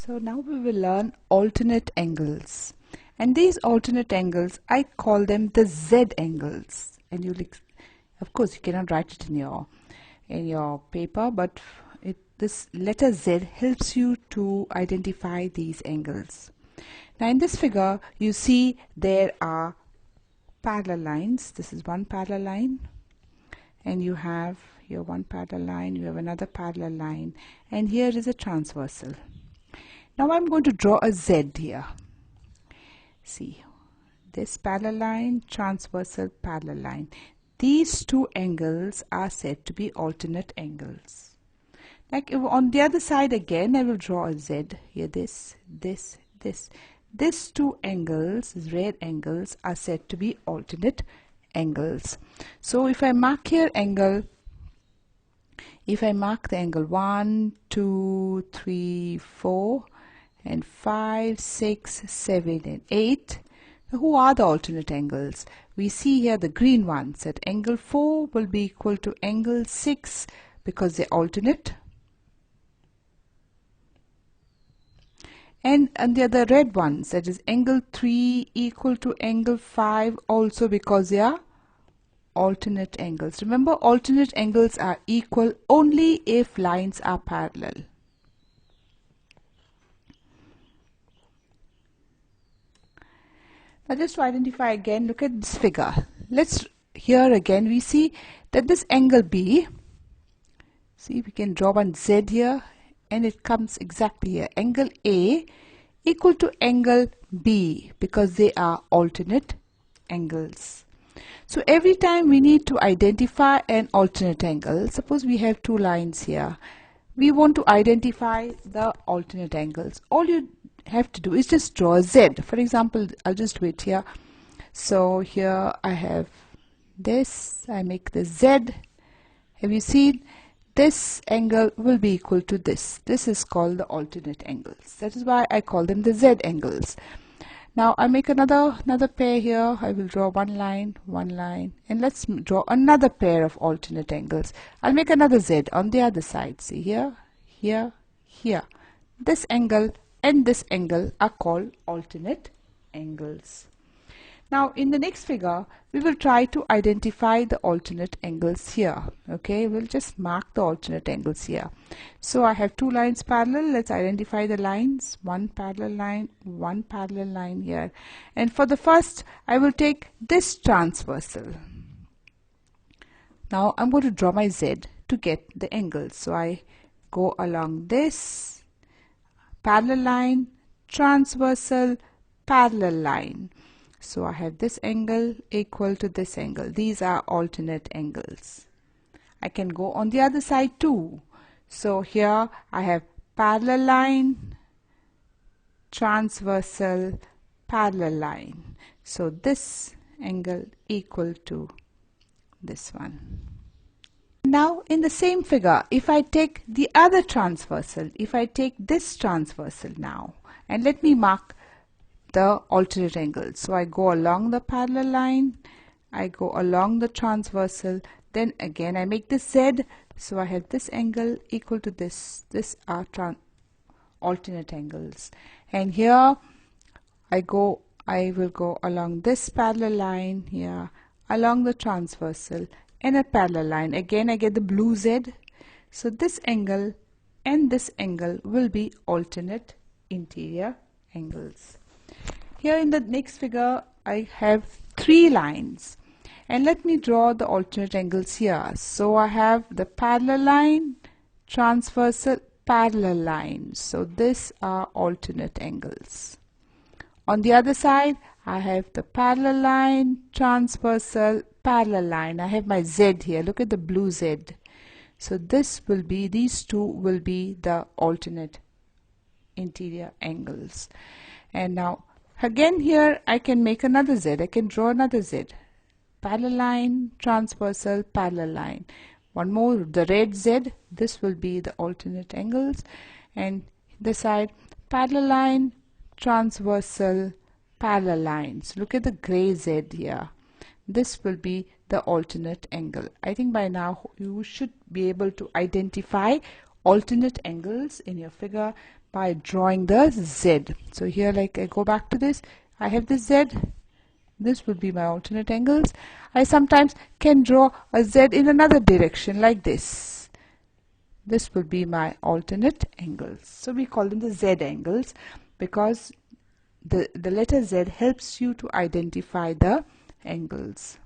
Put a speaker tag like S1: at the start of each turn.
S1: So now we will learn alternate angles, and these alternate angles I call them the Z angles. And of course you cannot write it in your paper, but this letter Z helps you to identify these angles. Now in this figure you see there are parallel lines. This is one parallel line, and you have here one parallel line, you have another parallel line, and here is a transversal. Now I'm going to draw a Z here. See, this parallel line, transversal, parallel line. These two angles are said to be alternate angles. Like if on the other side again, I will draw a Z here. This. These two angles, red angles, are said to be alternate angles. So if I mark here angle, if I mark the angle 1, 2, 3, 4, and 5, 6, 7, and 8. Now, who are the alternate angles? We see here the green ones, that angle 4 will be equal to angle 6 because they're alternate. And the other red ones, that is angle 3 equal to angle 5 also because they are alternate angles. Remember, alternate angles are equal only if lines are parallel. Now just to identify again, look at this figure. Here again we see that this angle B, see we can draw one Z here, and it comes exactly here. Angle A equal to angle B because they are alternate angles. So every time we need to identify an alternate angle, suppose we have two lines here, we want to identify the alternate angles. All you have to do is just draw a Z. For example, I'll just do it here. So here I have this, I make the Z. Have you seen? This angle will be equal to this. This is called the alternate angles. That is why I call them the Z angles. Now I make another pair here. I will draw one line, and let's draw another pair of alternate angles. I'll make another Z on the other side. See here, here, here. This angle and this angle are called alternate angles. Now in the next figure we will try to identify the alternate angles here. Okay, we'll just mark the alternate angles here. So I have two lines parallel. Let's identify the lines. One parallel line here. And for the first I will take this transversal. Now I'm going to draw my Z to get the angles. So I go along this parallel line, transversal, parallel line. So I have this angle equal to this angle. These are alternate angles. I can go on the other side too. So here I have parallel line, transversal, parallel line. So this angle equal to this one. Now in the same figure, if I take the other transversal, if I take this transversal now, and let me mark the alternate angles. So I go along the parallel line, I go along the transversal, then again I make this Z. So I have this angle equal to this. This are alternate angles. And here I will go along this parallel line here, along the transversal, and a parallel line. Again I get the blue Z. So this angle and this angle will be alternate interior angles. Here in the next figure I have three lines, and let me draw the alternate angles here. So I have the parallel line, transversal, parallel line. So these are alternate angles. On the other side I have the parallel line, transversal, parallel line. I have my Z here. Look at the blue Z. So these two will be the alternate interior angles. And now again here I can make another Z. I can draw another Z. Parallel line, transversal, parallel line. One more, the red Z. This will be the alternate angles. And this side, parallel line, transversal, parallel lines. Look at the gray Z here. This will be the alternate angle. I think by now you should be able to identify alternate angles in your figure by drawing the Z. So here, like, I go back to this, I have this Z. This would be my alternate angles. I sometimes can draw a Z in another direction like this. This will be my alternate angles. So we call them the Z angles because the letter Z helps you to identify the angles.